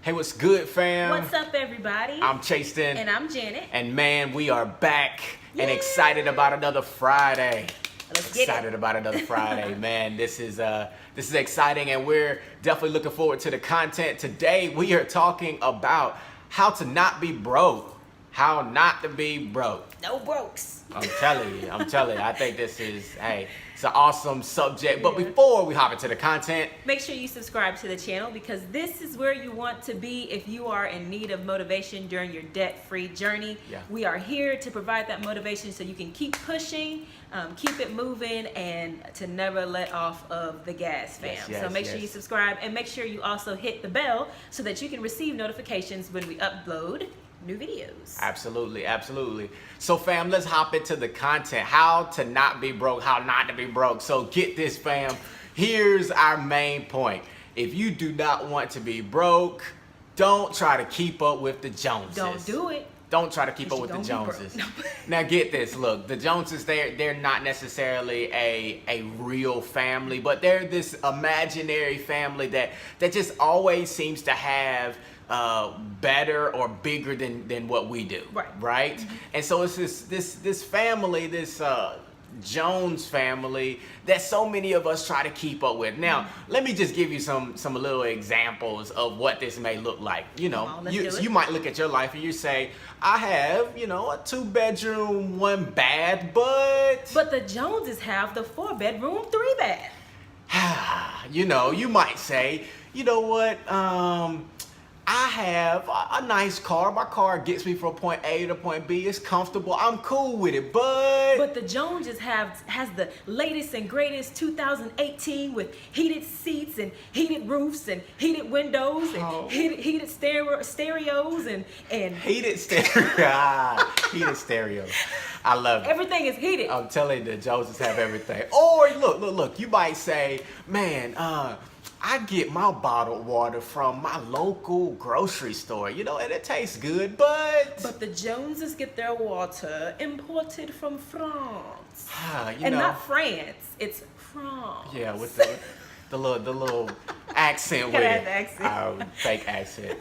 Hey, what's good, fam? What's up, everybody? I'm Chasten. And I'm Janet. And man, we are back and Yay! excited about another Friday. Let's get Excited it. about another Friday, man. This is exciting, and we're definitely looking forward to the content. Today, we are talking about how to not be broke. How not to be broke. No brokes. I'm telling you. I think this is, it's an awesome subject. But before we hop into the content, Make sure you subscribe to the channel because this is where you want to be if you are in need of motivation during your debt-free journey. Yeah. We are here to provide that motivation so you can keep pushing, keep it moving, and to never let off of the gas, fam. So make sure you subscribe, and make sure you also hit the bell so that you can receive notifications when we upload new videos. Absolutely. So fam, let's hop into the content. How to not be broke, how not to be broke. So get this, fam. Here's our main point. If you do not want to be broke, don't try to keep up with the Joneses. Don't do it. Don't try to keep up with the Joneses. Now get this, look, the Joneses, they're not necessarily a real family, but they're this imaginary family that just always seems to have better or bigger than what we do. Right? Mm-hmm. And so it's this family, this Jones family that so many of us try to keep up with. Now, let me just give you some little examples of what this may look like. You know, you might look at your life and you say, I have, a 2-bedroom, 1 bath, but the Joneses have the 4-bedroom, 3-bath. You might say, you know what, I have a nice car. My car gets me from point A to point B. It's comfortable. I'm cool with it, but the Joneses has the latest and greatest 2018 with heated seats and heated roofs and heated windows and heated stereos and heated stereo. Heated stereo. I love it. Everything is heated. I'm telling you, the Joneses have everything. Or look. You might say, man, I get my bottled water from my local grocery store, and it tastes good, but the Joneses get their water imported from France. And not France, it's France. Yeah, with the little accent with it. Fake accent.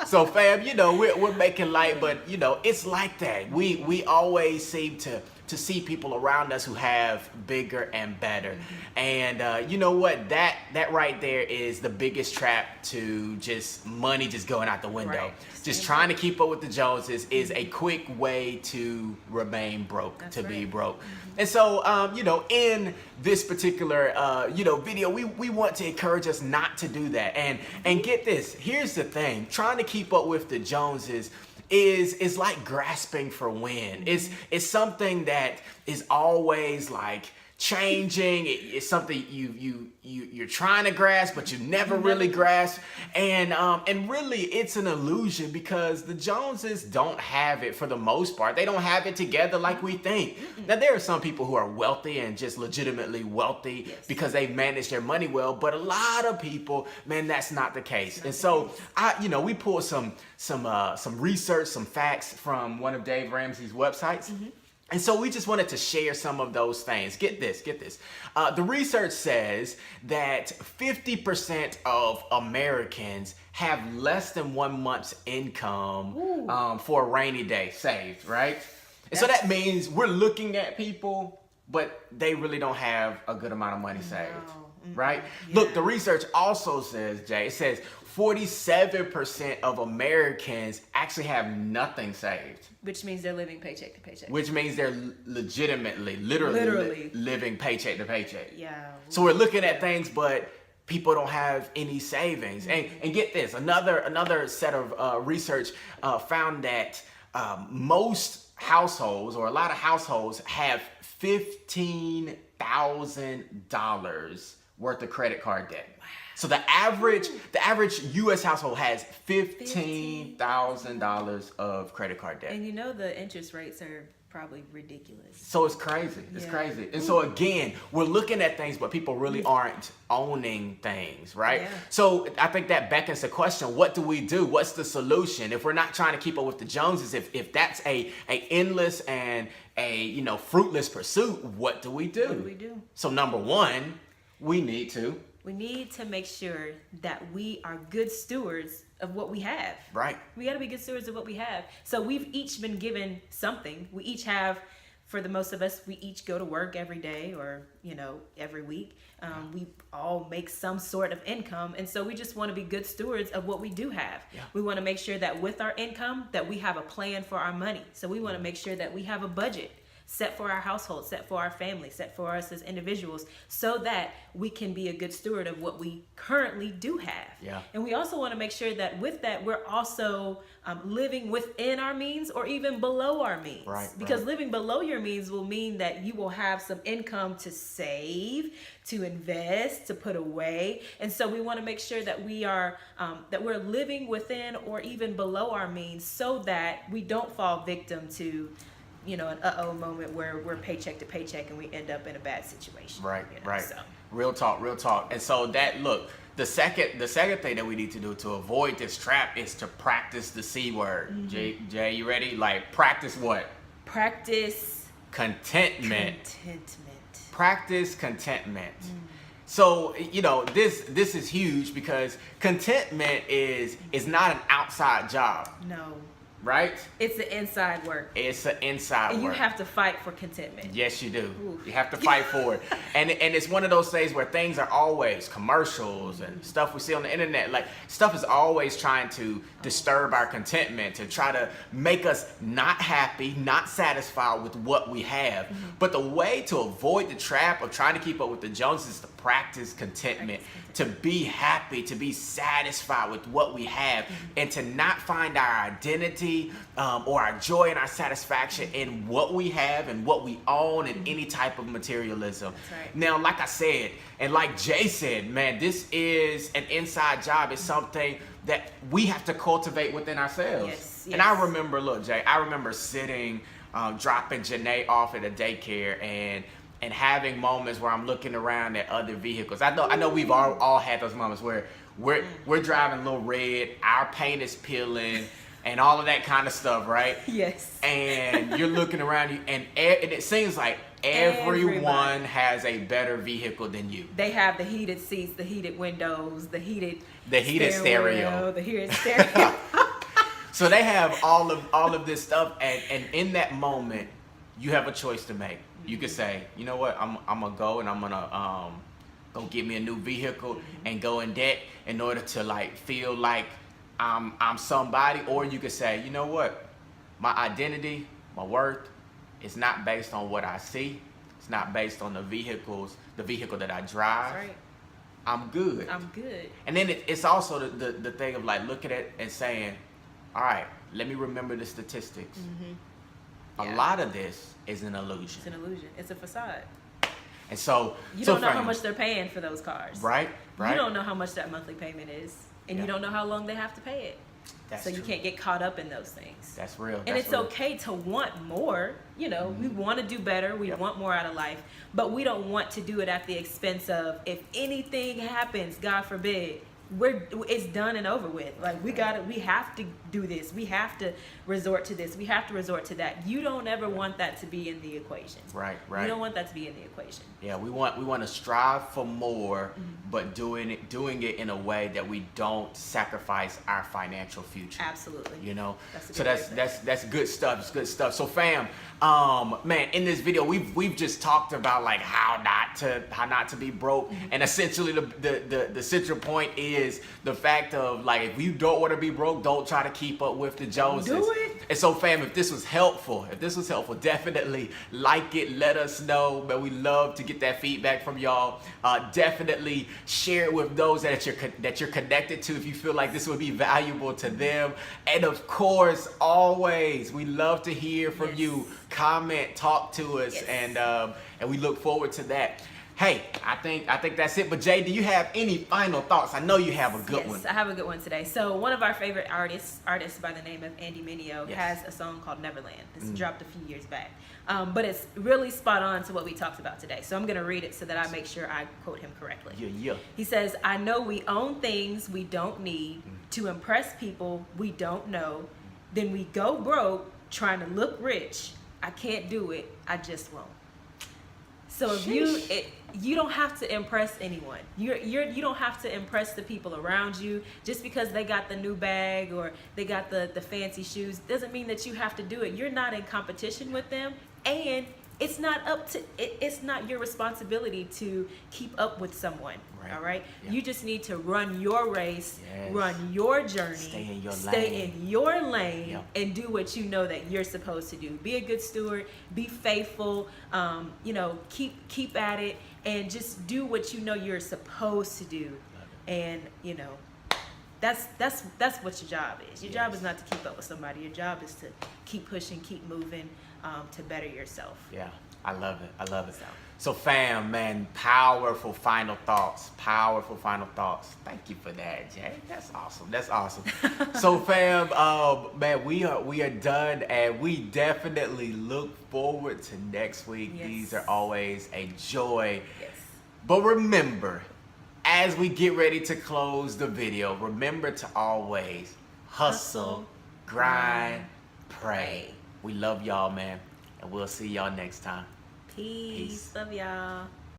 So fam, we're making light, but it's like that. We always seem to see people around us who have bigger and better. And you know what? That right there is the biggest trap to just money just going out the window. Right. Just trying to keep up with the Joneses is a quick way to remain broke, be broke. And so, in this particular, video, we want to encourage us not to do that. And get this, here's the thing, trying to keep up with the Joneses is like grasping for wind. It's something that is always like changing. It's something you're trying to grasp, but you never really grasp. And really it's an illusion because the Joneses don't have it for the most part. They don't have it together like we think. Now there are some people who are wealthy and just legitimately wealthy because they manage their money well, but a lot of people, man, that's not the case. And so we pulled some research, some facts from one of Dave Ramsey's websites. And so we just wanted to share some of those things. Get this. The research says that 50% of Americans have less than 1 month's income for a rainy day saved, right? And so that means we're looking at people, but they really don't have a good amount of money saved, right? Yeah. Look, the research also says, Jay, it says 47% of Americans actually have nothing saved. Which means they're living paycheck to paycheck. Which means they're literally living paycheck to paycheck. Yeah. So we're looking at things, but people don't have any savings. And get this, another set of research found that most households, or a lot of households, have $15,000 worth of credit card debt. So the average U.S. household has $15,000 of credit card debt. And the interest rates are probably ridiculous. So it's crazy. It's crazy. And so again, we're looking at things, but people really aren't owning things, right? Yeah. So I think that beckons the question, what do we do? What's the solution? If we're not trying to keep up with the Joneses, if that's a endless and a fruitless pursuit, what do we do? What do we do? So number one, we need to we need to make sure that we are good stewards of what we have. Right. We got to be good stewards of what we have. So we've each been given something. We each have, for the most of us, we each go to work every day or, every week. We all make some sort of income. And so we just want to be good stewards of what we do have. Yeah. We want to make sure that with our income that we have a plan for our money. So we want to make sure that we have a budget set for our household, set for our family, set for us as individuals, so that we can be a good steward of what we currently do have. Yeah. And we also want to make sure that with that, we're also living within our means or even below our means. Right, because right. living below your means will mean that you will have some income to save, to invest, to put away. And so we want to make sure that we are, that we're living within or even below our means, so that we don't fall victim to an uh-oh moment where we're paycheck to paycheck and we end up in a bad situation. Right, right. So. Real talk. And so the second thing that we need to do to avoid this trap is to practice the C word. Mm-hmm. Jay, you ready? Like, practice what? Practice contentment. Practice contentment. So, this is huge, because contentment is not an outside job. No. Right? It's the inside work. It's an inside and work. You have to fight for contentment. Yes, you do. Oof. You have to fight for it. And it's one of those things where things are always commercials and stuff we see on the internet. Like, stuff is always trying to disturb our contentment, to try to make us not happy, not satisfied with what we have. Mm-hmm. But the way to avoid the trap of trying to keep up with the Joneses is to practice contentment, to be happy, to be satisfied with what we have, and to not find our identity or our joy and our satisfaction in what we have and what we own and any type of materialism. That's right. Now, like I said, and like Jay said, man, this is an inside job. It's something that we have to cultivate within ourselves. Yes. And I remember, look, Jay, I remember sitting, dropping Janae off at a daycare and having moments where I'm looking around at other vehicles. I know we've all had those moments where we're driving a little red, our paint is peeling, and all of that kind of stuff, right? Yes. And you're looking around, and it seems like everyone has a better vehicle than you. They have the heated seats, the heated windows, the heated stereo. The heated stereo. So they have all of this stuff, and in that moment, you have a choice to make. You could say, you know what, I'm gonna go and I'm gonna go get me a new vehicle and go in debt in order to feel like I'm somebody. Or you could say, you know what, my identity, my worth is not based on what I see. It's not based on the vehicle that I drive. That's right. I'm good. And then it's also the thing of looking at it and saying, all right, let me remember the statistics. Mm-hmm. Yeah. A lot of this is an illusion. It's an illusion. It's a facade. And so you don't know how much they're paying for those cars. Right. You don't know how much that monthly payment is, and you don't know how long they have to pay it. That's so true. You can't get caught up in those things. That's real. And it's okay to want more. We want to do better. We want more out of life, but we don't want to do it at the expense of, if anything happens, God forbid, it's done and over with. We have to do this. We have to resort to this. We have to resort to that. You don't ever want that to be in the equation. Right. You don't want that to be in the equation. Yeah, we want to strive for more, but doing it in a way that we don't sacrifice our financial future. Absolutely. That's good stuff. It's good stuff. So fam, man, in this video we've just talked about how not to be broke, and essentially the central point is the fact of if you don't want to be broke, don't try to keep up with the Joneses. Do it. And so fam, if this was helpful, definitely like it, let us know. Man, we love to get that feedback from y'all. Definitely share it with those that you're connected to if you feel like this would be valuable to them. And of course, always, we love to hear from you. Comment, talk to us, and we look forward to that. Hey, I think that's it. But Jay, do you have any final thoughts? I know you have a good one. Yes, I have a good one today. So one of our favorite artists by the name of Andy Mineo has a song called Neverland. This dropped a few years back. But it's really spot on to what we talked about today. So I'm going to read it so that I make sure I quote him correctly. Yeah. He says, I know we own things we don't need to impress people we don't know. Then we go broke trying to look rich. I can't do it. I just won't. So if you don't have to impress anyone. You don't have to impress the people around you. Just because they got the new bag or they got the fancy shoes doesn't mean that you have to do it. You're not in competition with them, and it's not it's not your responsibility to keep up with someone. Right. All right. Yep. You just need to run your race, run your journey, stay in your lane, yep. and do what you know that you're supposed to do. Be a good steward, be faithful, keep at it, and just do what you know you're supposed to do. And that's what your job is. Your job is not to keep up with somebody. Your job is to keep pushing, keep moving, to better yourself. Yeah, I love it. So fam, man, powerful final thoughts. Thank you for that, Jay. That's awesome. So fam, man, we are done, and we definitely look forward to next week. Yes. These are always a joy. Yes. But remember, as we get ready to close the video, remember to always hustle, grind, pray. We love y'all, man, and we'll see y'all next time. Peace. Love y'all.